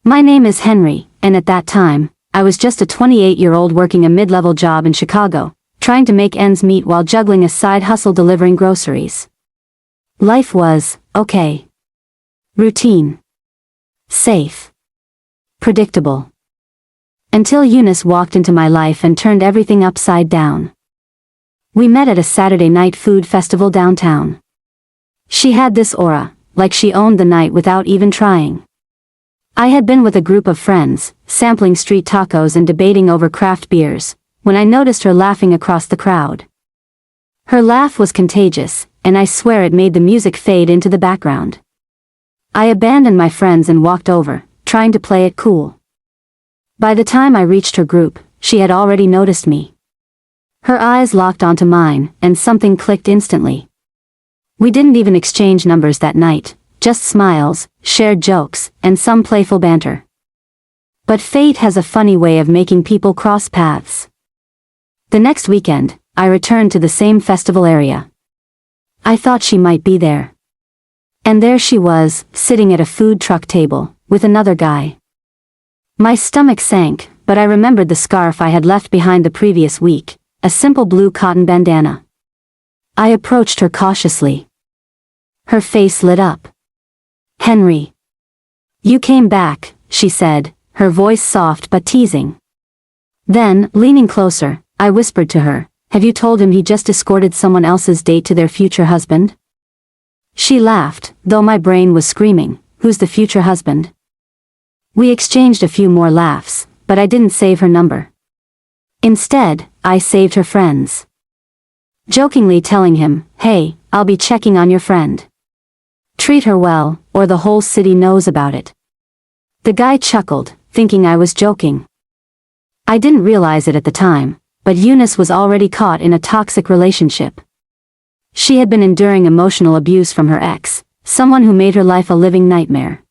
My name is Henry, and at that time, I was just a 28-year-old working a mid-level job in Chicago, trying to make ends meet while juggling a side hustle delivering groceries. Life was, okay. Routine. Safe. Predictable. Until Eunice walked into my life and turned everything upside down. We met at a Saturday night food festival downtown. She had this aura, like she owned the night without even trying. I had been with a group of friends, sampling street tacos and debating over craft beers, when I noticed her laughing across the crowd. Her laugh was contagious, and I swear it made the music fade into the background. I abandoned my friends and walked over, trying to play it cool. By the time I reached her group, she had already noticed me. Her eyes locked onto mine, and something clicked instantly. We didn't even exchange numbers that night, just smiles, shared jokes, and some playful banter. But fate has a funny way of making people cross paths. The next weekend, I returned to the same festival area. I thought she might be there. And there she was, sitting at a food truck table, with another guy. My stomach sank, but I remembered the scarf I had left behind the previous week, a simple blue cotton bandana. I approached her cautiously. Her face lit up. "Henry. You came back," she said, her voice soft but teasing. Then, leaning closer, I whispered to her, "Have you told him he just escorted someone else's date to their future husband?" She laughed, though my brain was screaming, "Who's the future husband?" We exchanged a few more laughs, but I didn't save her number. Instead, I saved her friends. Jokingly telling him, "Hey, I'll be checking on your friend. Treat her well, or the whole city knows about it." The guy chuckled, thinking I was joking. I didn't realize it at the time, but Eunice was already caught in a toxic relationship. She had been enduring emotional abuse from her ex, someone who made her life a living nightmare.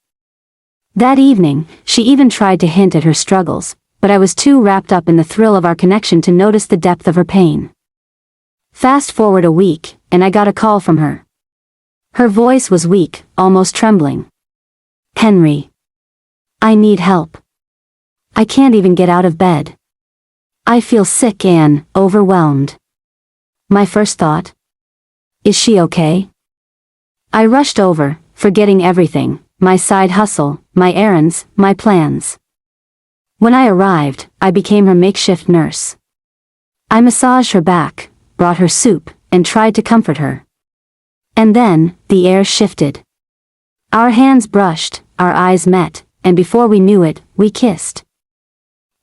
That evening, she even tried to hint at her struggles, but I was too wrapped up in the thrill of our connection to notice the depth of her pain. Fast forward a week, and I got a call from her. Her voice was weak, almost trembling. "Henry. I need help. I can't even get out of bed. I feel sick and overwhelmed." My first thought? Is she okay? I rushed over, forgetting everything, my side hustle, my errands, my plans. When I arrived, I became her makeshift nurse. I massaged her back, brought her soup, and tried to comfort her. And then, the air shifted. Our hands brushed, our eyes met, and before we knew it, we kissed.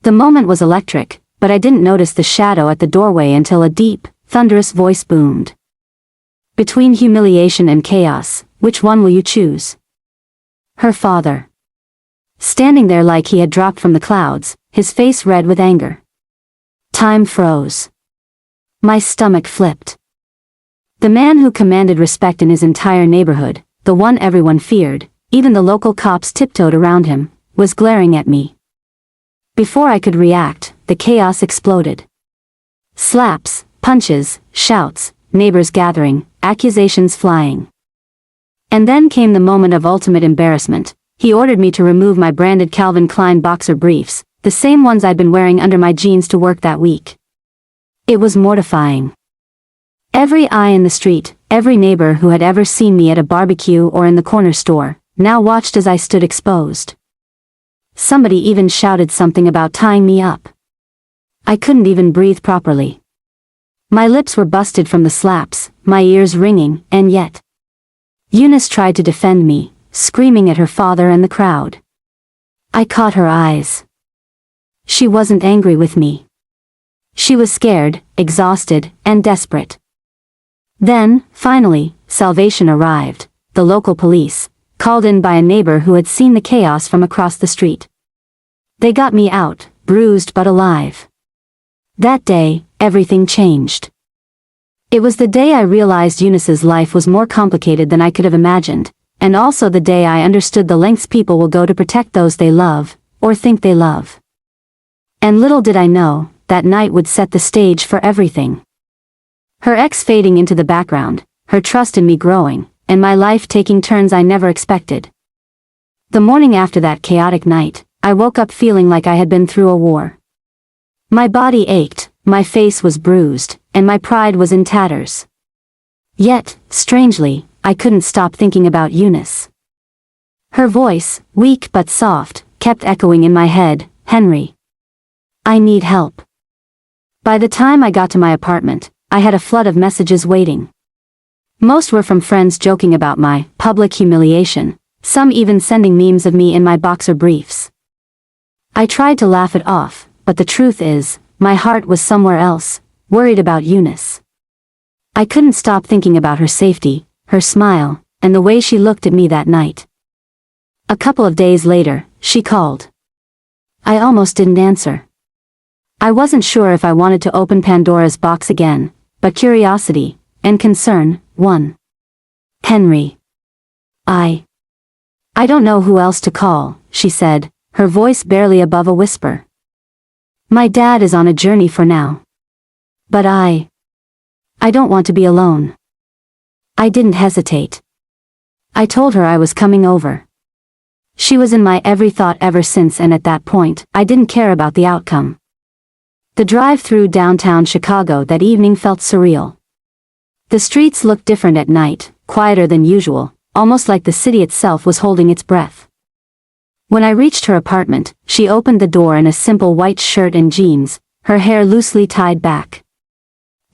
The moment was electric, but I didn't notice the shadow at the doorway until a deep, thunderous voice boomed. "Between humiliation and chaos, which one will you choose?" Her father. Standing there like he had dropped from the clouds, his face red with anger. Time froze. My stomach flipped. The man who commanded respect in his entire neighborhood, the one everyone feared, even the local cops tiptoed around him, was glaring at me. Before I could react, the chaos exploded. Slaps, punches, shouts, neighbors gathering, accusations flying. And then came the moment of ultimate embarrassment. He ordered me to remove my branded Calvin Klein boxer briefs, the same ones I'd been wearing under my jeans to work that week. It was mortifying. Every eye in the street, every neighbor who had ever seen me at a barbecue or in the corner store, now watched as I stood exposed. Somebody even shouted something about tying me up. I couldn't even breathe properly. My lips were busted from the slaps, my ears ringing, and yet Eunice tried to defend me, screaming at her father and the crowd. I caught her eyes. She wasn't angry with me. She was scared, exhausted, and desperate. Then, finally, salvation arrived, the local police, called in by a neighbor who had seen the chaos from across the street. They got me out, bruised but alive. That day, everything changed. It was the day I realized Eunice's life was more complicated than I could have imagined, and also the day I understood the lengths people will go to protect those they love, or think they love. And little did I know, that night would set the stage for everything. Her ex fading into the background, her trust in me growing, and my life taking turns I never expected. The morning after that chaotic night, I woke up feeling like I had been through a war. My body ached, my face was bruised, and my pride was in tatters. Yet, strangely, I couldn't stop thinking about Eunice. Her voice, weak but soft, kept echoing in my head, "Henry, I need help." By the time I got to my apartment, I had a flood of messages waiting. Most were from friends joking about my public humiliation, some even sending memes of me in my boxer briefs. I tried to laugh it off, but the truth is, my heart was somewhere else, worried about Eunice. I couldn't stop thinking about her safety, her smile, and the way she looked at me that night. A couple of days later, she called. I almost didn't answer. I wasn't sure if I wanted to open Pandora's box again, but curiosity and concern won. "Henry. I don't know who else to call," she said, her voice barely above a whisper. "My dad is on a journey for now. But I don't want to be alone." I didn't hesitate. I told her I was coming over. She was in my every thought ever since, and at that point, I didn't care about the outcome. The drive through downtown Chicago that evening felt surreal. The streets looked different at night, quieter than usual, almost like the city itself was holding its breath. When I reached her apartment, she opened the door in a simple white shirt and jeans, her hair loosely tied back.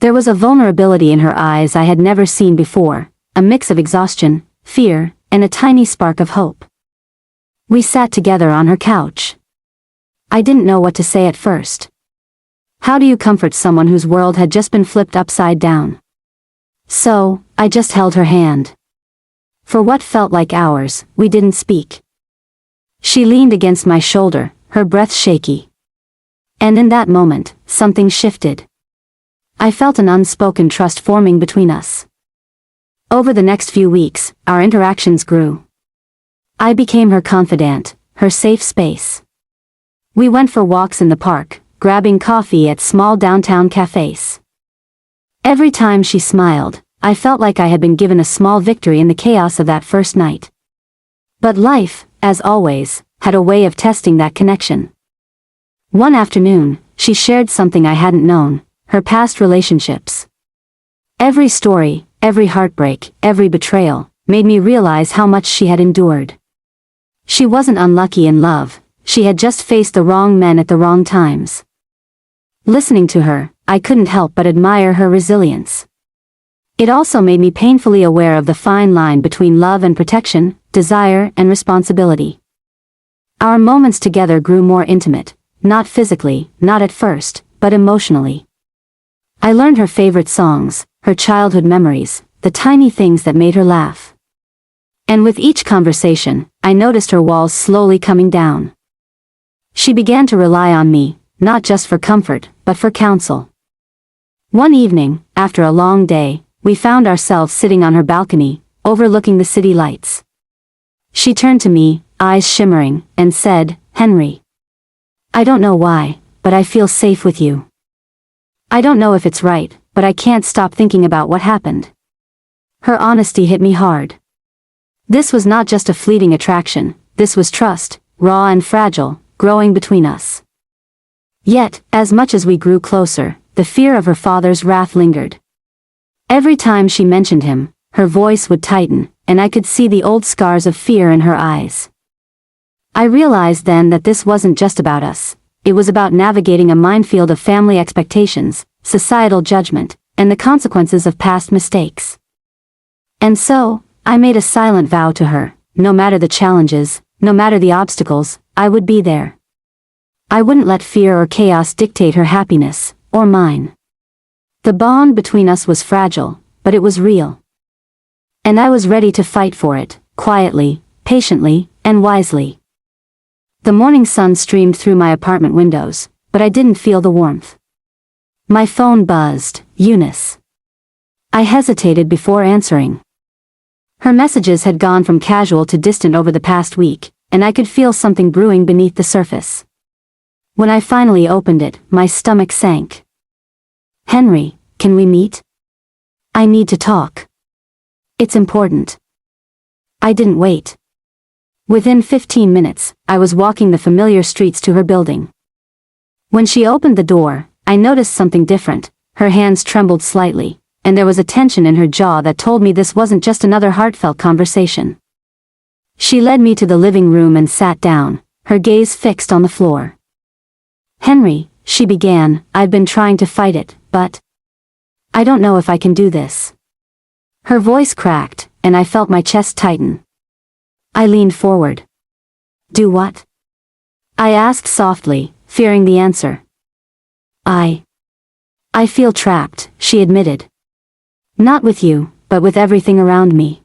There was a vulnerability in her eyes I had never seen before, a mix of exhaustion, fear, and a tiny spark of hope. We sat together on her couch. I didn't know what to say at first. How do you comfort someone whose world had just been flipped upside down? So, I just held her hand. For what felt like hours, we didn't speak. She leaned against my shoulder, her breath shaky. And in that moment, something shifted. I felt an unspoken trust forming between us. Over the next few weeks, our interactions grew. I became her confidant, her safe space. We went for walks in the park, grabbing coffee at small downtown cafes. Every time she smiled, I felt like I had been given a small victory in the chaos of that first night. But life, as always, had a way of testing that connection. One afternoon, she shared something I hadn't known, her past relationships. Every story, every heartbreak, every betrayal, made me realize how much she had endured. She wasn't unlucky in love, she had just faced the wrong men at the wrong times. Listening to her, I couldn't help but admire her resilience. It also made me painfully aware of the fine line between love and protection, desire and responsibility. Our moments together grew more intimate, not physically, not at first, but emotionally. I learned her favorite songs, her childhood memories, the tiny things that made her laugh. And with each conversation, I noticed her walls slowly coming down. She began to rely on me, not just for comfort, but for counsel. One evening, after a long day, we found ourselves sitting on her balcony, overlooking the city lights. She turned to me, eyes shimmering, and said, "Henry. I don't know why, but I feel safe with you. I don't know if it's right, but I can't stop thinking about what happened." Her honesty hit me hard. This was not just a fleeting attraction, this was trust, raw and fragile, growing between us. Yet, as much as we grew closer, the fear of her father's wrath lingered. Every time she mentioned him, her voice would tighten, and I could see the old scars of fear in her eyes. I realized then that this wasn't just about us, it was about navigating a minefield of family expectations, societal judgment, and the consequences of past mistakes. And so, I made a silent vow to her, no matter the challenges, no matter the obstacles, I would be there. I wouldn't let fear or chaos dictate her happiness, or mine. The bond between us was fragile, but it was real. And I was ready to fight for it, quietly, patiently, and wisely. The morning sun streamed through my apartment windows, but I didn't feel the warmth. My phone buzzed, "Eunice." I hesitated before answering. Her messages had gone from casual to distant over the past week, and I could feel something brewing beneath the surface. When I finally opened it, my stomach sank. "Henry, can we meet? I need to talk. It's important." I didn't wait. Within 15 minutes, I was walking the familiar streets to her building. When she opened the door, I noticed something different. Her hands trembled slightly, and there was a tension in her jaw that told me this wasn't just another heartfelt conversation. She led me to the living room and sat down, her gaze fixed on the floor. "Henry," she began, "I've been trying to fight it, but I don't know if I can do this." Her voice cracked, and I felt my chest tighten. I leaned forward. "Do what?" I asked softly, fearing the answer. I feel trapped," she admitted. "Not with you, but with everything around me.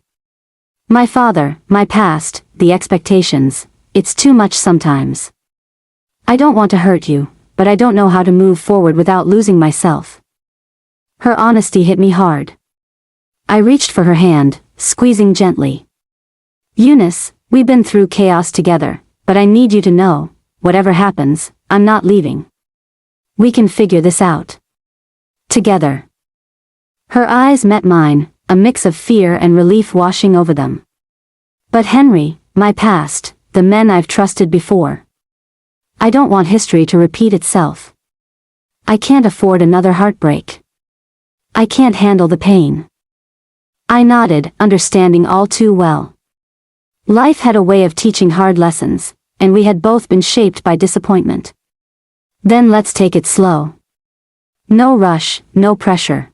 My father, my past, the expectations, it's too much sometimes. I don't want to hurt you, but I don't know how to move forward without losing myself." Her honesty hit me hard. I reached for her hand, squeezing gently. "Eunice, we've been through chaos together, but I need you to know, whatever happens, I'm not leaving. We can figure this out. Together." Her eyes met mine, a mix of fear and relief washing over them. "But Henry, my past, the men I've trusted before. I don't want history to repeat itself. I can't afford another heartbreak. I can't handle the pain." I nodded, understanding all too well. Life had a way of teaching hard lessons, and we had both been shaped by disappointment. "Then let's take it slow. No rush, no pressure.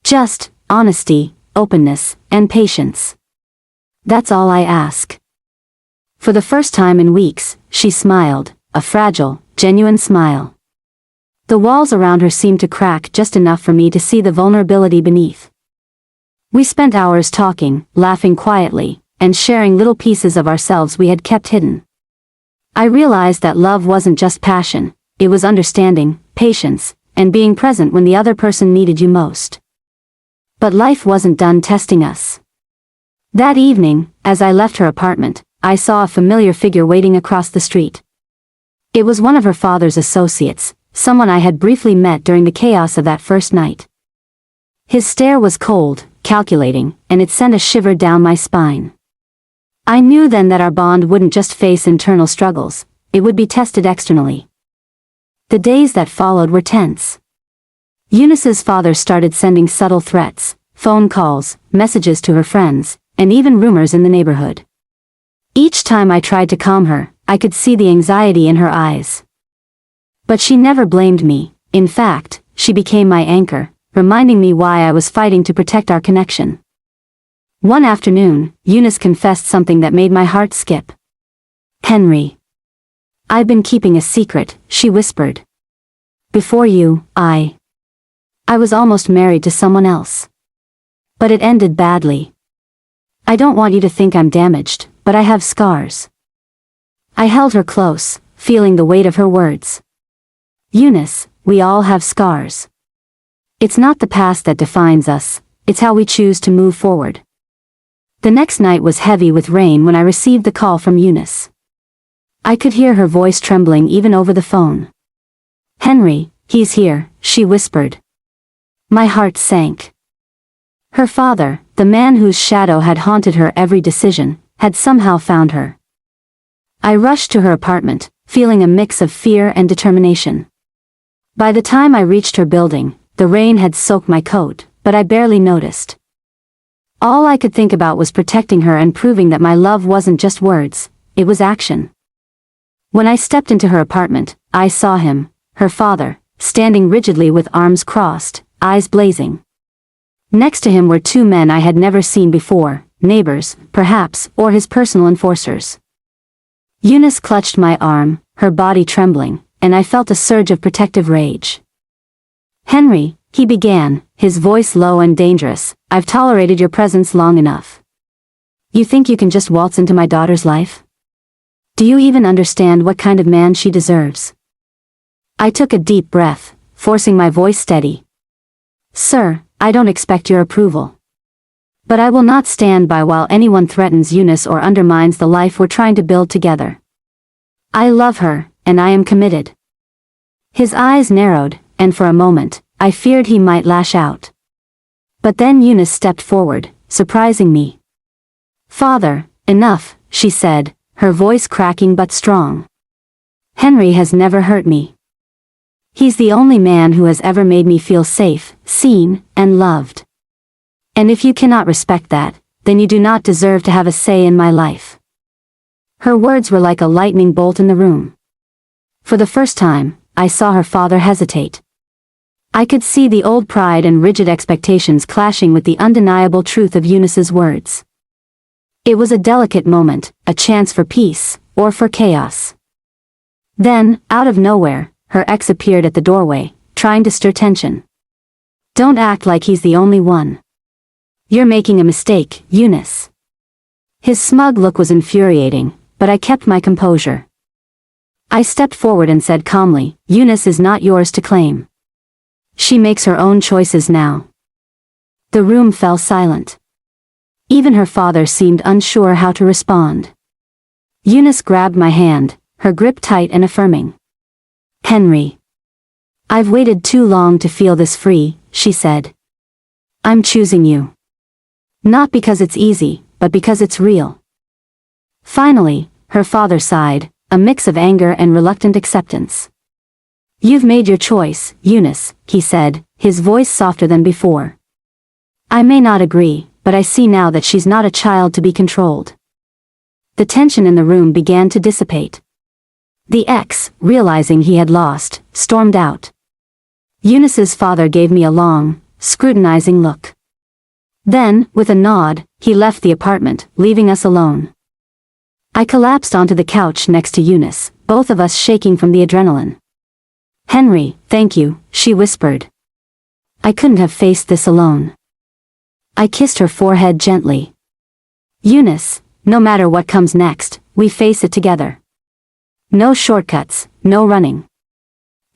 Just honesty, openness, and patience. That's all I ask." For the first time in weeks, she smiled, a fragile, genuine smile. The walls around her seemed to crack just enough for me to see the vulnerability beneath. We spent hours talking, laughing quietly, and sharing little pieces of ourselves we had kept hidden. I realized that love wasn't just passion, it was understanding, patience, and being present when the other person needed you most. But life wasn't done testing us. That evening, as I left her apartment, I saw a familiar figure waiting across the street. It was one of her father's associates, someone I had briefly met during the chaos of that first night. His stare was cold, calculating, and it sent a shiver down my spine. I knew then that our bond wouldn't just face internal struggles, it would be tested externally. The days that followed were tense. Eunice's father started sending subtle threats, phone calls, messages to her friends, and even rumors in the neighborhood. Each time I tried to calm her, I could see the anxiety in her eyes. But she never blamed me. In fact, she became my anchor, reminding me why I was fighting to protect our connection. One afternoon, Eunice confessed something that made my heart skip. "Henry, I've been keeping a secret," she whispered. "Before you, I was almost married to someone else. But it ended badly. I don't want you to think I'm damaged, but I have scars." I held her close, feeling the weight of her words. "Eunice, we all have scars. It's not the past that defines us, it's how we choose to move forward." The next night was heavy with rain when I received the call from Eunice. I could hear her voice trembling even over the phone. "Henry, he's here," she whispered. My heart sank. Her father, the man whose shadow had haunted her every decision, had somehow found her. I rushed to her apartment, feeling a mix of fear and determination. By the time I reached her building, the rain had soaked my coat, but I barely noticed. All I could think about was protecting her and proving that my love wasn't just words, it was action. When I stepped into her apartment, I saw him, her father, standing rigidly with arms crossed, eyes blazing. Next to him were two men I had never seen before, neighbors, perhaps, or his personal enforcers. Eunice clutched my arm, her body trembling, and I felt a surge of protective rage. "Henry," he began, his voice low and dangerous, "I've tolerated your presence long enough. You think you can just waltz into my daughter's life? Do you even understand what kind of man she deserves?" I took a deep breath, forcing my voice steady. "Sir, I don't expect your approval. But I will not stand by while anyone threatens Eunice or undermines the life we're trying to build together. I love her, and I am committed." His eyes narrowed, and for a moment, I feared he might lash out. But then Eunice stepped forward, surprising me. "Father, enough," she said, her voice cracking but strong. Henry has never hurt me. He's the only man who has ever made me feel safe, seen, and loved. And if you cannot respect that, then you do not deserve to have a say in my life. Her words were like a lightning bolt in the room. For the first time, I saw her father hesitate. I could see the old pride and rigid expectations clashing with the undeniable truth of Eunice's words. It was a delicate moment, a chance for peace, or for chaos. Then, out of nowhere, her ex appeared at the doorway, trying to stir tension. "Don't act like he's the only one. You're making a mistake, Eunice." His smug look was infuriating, but I kept my composure. I stepped forward and said calmly, "Eunice is not yours to claim. She makes her own choices now." The room fell silent. Even her father seemed unsure how to respond. Eunice grabbed my hand, her grip tight and affirming. "Henry. I've waited too long to feel this free," she said. "I'm choosing you. Not because it's easy, but because it's real." Finally, her father sighed, a mix of anger and reluctant acceptance. "You've made your choice, Eunice," he said, his voice softer than before. "I may not agree, but I see now that she's not a child to be controlled." The tension in the room began to dissipate. The ex, realizing he had lost, stormed out. Eunice's father gave me a long, scrutinizing look. Then, with a nod, he left the apartment, leaving us alone. I collapsed onto the couch next to Eunice, both of us shaking from the adrenaline. "Henry, thank you," she whispered. "I couldn't have faced this alone." I kissed her forehead gently. "Eunice, no matter what comes next, we face it together. No shortcuts, no running.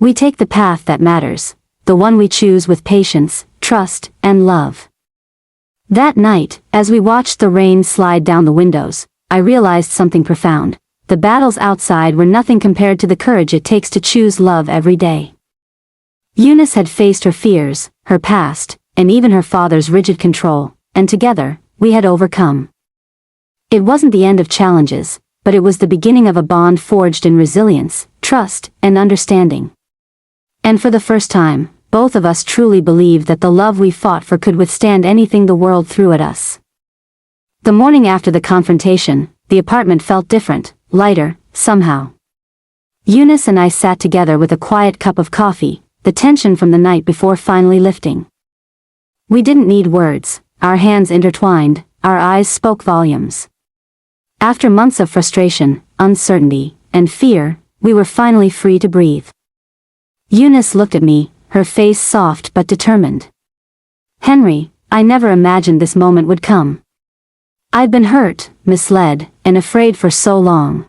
We take the path that matters, the one we choose with patience, trust, and love." That night, as we watched the rain slide down the windows, I realized something profound. The battles outside were nothing compared to the courage it takes to choose love every day. Eunice had faced her fears, her past, and even her father's rigid control, and together, we had overcome. It wasn't the end of challenges, but it was the beginning of a bond forged in resilience, trust, and understanding. And for the first time, both of us truly believed that the love we fought for could withstand anything the world threw at us. The morning after the confrontation, the apartment felt different, lighter, somehow. Eunice and I sat together with a quiet cup of coffee, the tension from the night before finally lifting. We didn't need words, our hands intertwined, our eyes spoke volumes. After months of frustration, uncertainty, and fear, we were finally free to breathe. Eunice looked at me, her face soft but determined. "Henry, I never imagined this moment would come. I've been hurt, misled, and afraid for so long.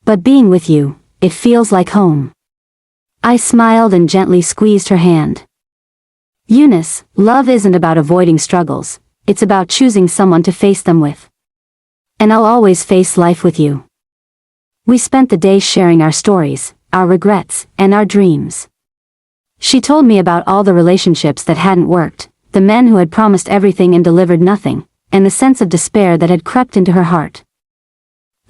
But being with you, it feels like home." I smiled and gently squeezed her hand. "Eunice, love isn't about avoiding struggles, it's about choosing someone to face them with. And I'll always face life with you." We spent the day sharing our stories, our regrets, and our dreams. She told me about all the relationships that hadn't worked, the men who had promised everything and delivered nothing, and the sense of despair that had crept into her heart.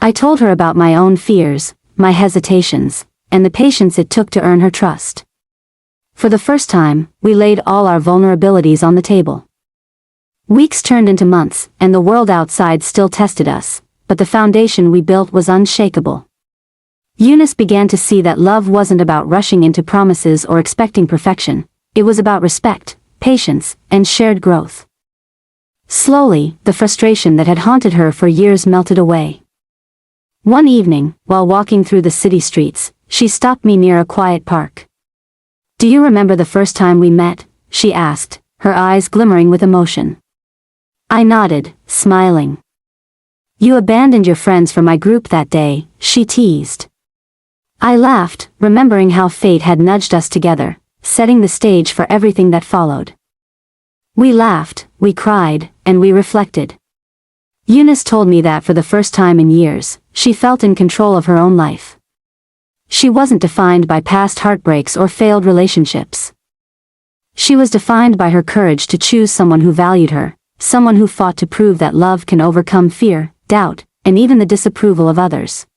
I told her about my own fears, my hesitations, and the patience it took to earn her trust. For the first time, we laid all our vulnerabilities on the table. Weeks turned into months, and the world outside still tested us, but the foundation we built was unshakable. Eunice began to see that love wasn't about rushing into promises or expecting perfection, it was about respect, patience, and shared growth. Slowly, the frustration that had haunted her for years melted away. One evening, while walking through the city streets, she stopped me near a quiet park. "Do you remember the first time we met?" she asked, her eyes glimmering with emotion. I nodded, smiling. "You abandoned your friends for my group that day," she teased. I laughed, remembering how fate had nudged us together, setting the stage for everything that followed. We laughed, we cried, and we reflected. Eunice told me that for the first time in years, she felt in control of her own life. She wasn't defined by past heartbreaks or failed relationships. She was defined by her courage to choose someone who valued her, someone who fought to prove that love can overcome fear, doubt, and and even the disapproval of others.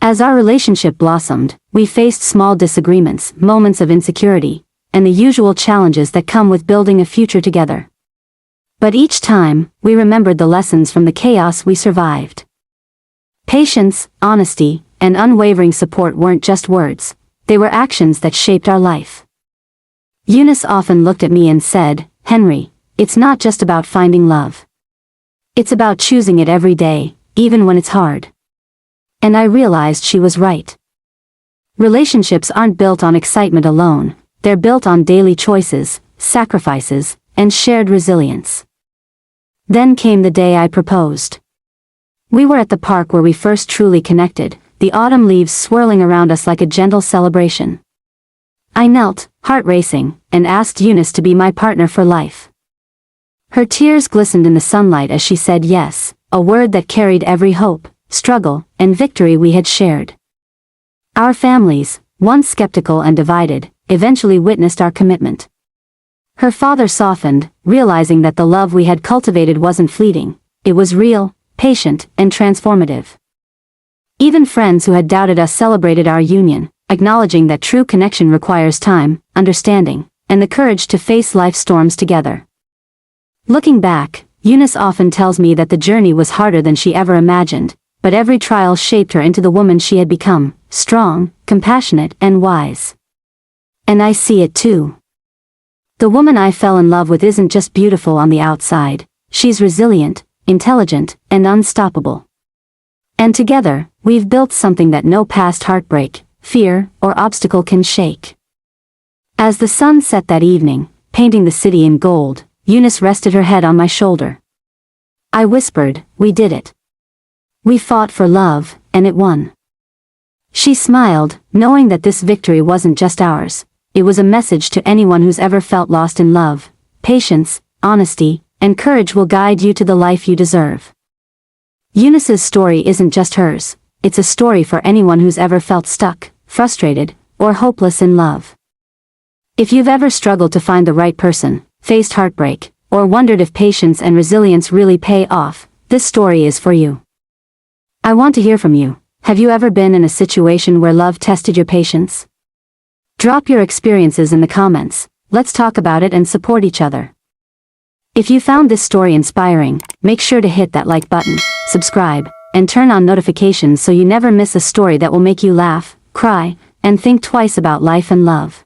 As our relationship blossomed, we faced small disagreements, moments of insecurity, and the usual challenges that come with building a future together. But each time, we remembered the lessons from the chaos we survived. Patience, honesty, and unwavering support weren't just words, they were actions that shaped our life. Eunice often looked at me and said, "Henry, it's not just about finding love. It's about choosing it every day, even when it's hard." And I realized she was right. Relationships aren't built on excitement alone, they're built on daily choices, sacrifices, and shared resilience. Then came the day I proposed. We were at the park where we first truly connected, the autumn leaves swirling around us like a gentle celebration. I knelt, heart racing, and asked Eunice to be my partner for life. Her tears glistened in the sunlight as she said yes, a word that carried every hope, struggle, and victory we had shared. Our families, once skeptical and divided, eventually witnessed our commitment. Her father softened, realizing that the love we had cultivated wasn't fleeting, it was real, patient, and transformative. Even friends who had doubted us celebrated our union, acknowledging that true connection requires time, understanding, and the courage to face life's storms together. Looking back, Eunice often tells me that the journey was harder than she ever imagined, but every trial shaped her into the woman she had become, strong, compassionate, and wise. And I see it too. The woman I fell in love with isn't just beautiful on the outside, she's resilient, intelligent, and unstoppable. And together, we've built something that no past heartbreak, fear, or obstacle can shake. As the sun set that evening, painting the city in gold, Eunice rested her head on my shoulder. I whispered, "We did it. We fought for love, and it won." She smiled, knowing that this victory wasn't just ours, it was a message to anyone who's ever felt lost in love. Patience, honesty, and courage will guide you to the life you deserve. Eunice's story isn't just hers, it's a story for anyone who's ever felt stuck, frustrated, or hopeless in love. If you've ever struggled to find the right person, faced heartbreak, or wondered if patience and resilience really pay off, this story is for you. I want to hear from you. Have you ever been in a situation where love tested your patience? Drop your experiences in the comments, let's talk about it and support each other. If you found this story inspiring, make sure to hit that like button, subscribe, and turn on notifications so you never miss a story that will make you laugh, cry, and think twice about life and love.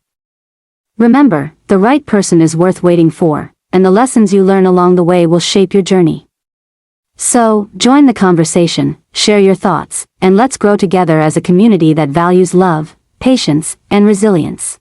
Remember, the right person is worth waiting for, and the lessons you learn along the way will shape your journey. So, join the conversation, share your thoughts, and let's grow together as a community that values love, patience, and resilience.